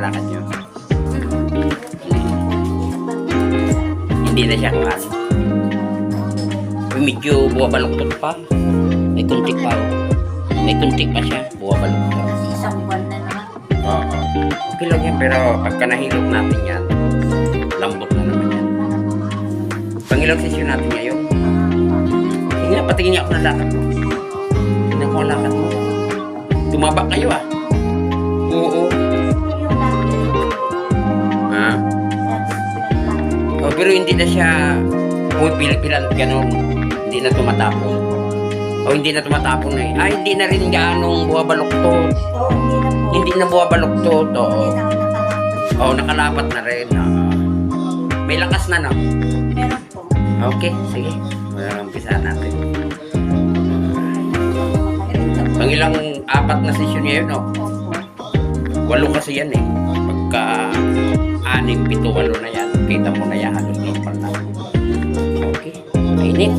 paglalakad nyo? Hindi na siya kuhan. Medyo buwabaluktot pa. May kuntik pa. May kuntik pa siya. Buwabaluktot. Isang buwan na naman. Oo. Okay lang yan. Pero pagka nahilot natin yan, lambot na naman yan. Pangilang session natin ngayon. Sige nga, patingin niya ako ng lakad mo. Tingnan ko ang lakad mo. Tumaba kayo ah. Oo. Ha? Oh, pero hindi na siya pumipil-pilan gano'n. Hindi na tumatapon. O hindi na tumatapon na eh. Hindi na rin ganong buwabaluktot. Oo, hindi na po. Hindi na buwabaluktot. Oo. Hindi na ako nakalapat. Oo, nakalapat na rin. May lakas na, no? Meron po. Okay, sige. Umpisa natin. Pangilang apat na session ngayon, no? Opo. 8 kasi yan eh. Pagka 6, 7, 8 na yan. Kita mo na yan. Halos normal na. Okay. Mainit.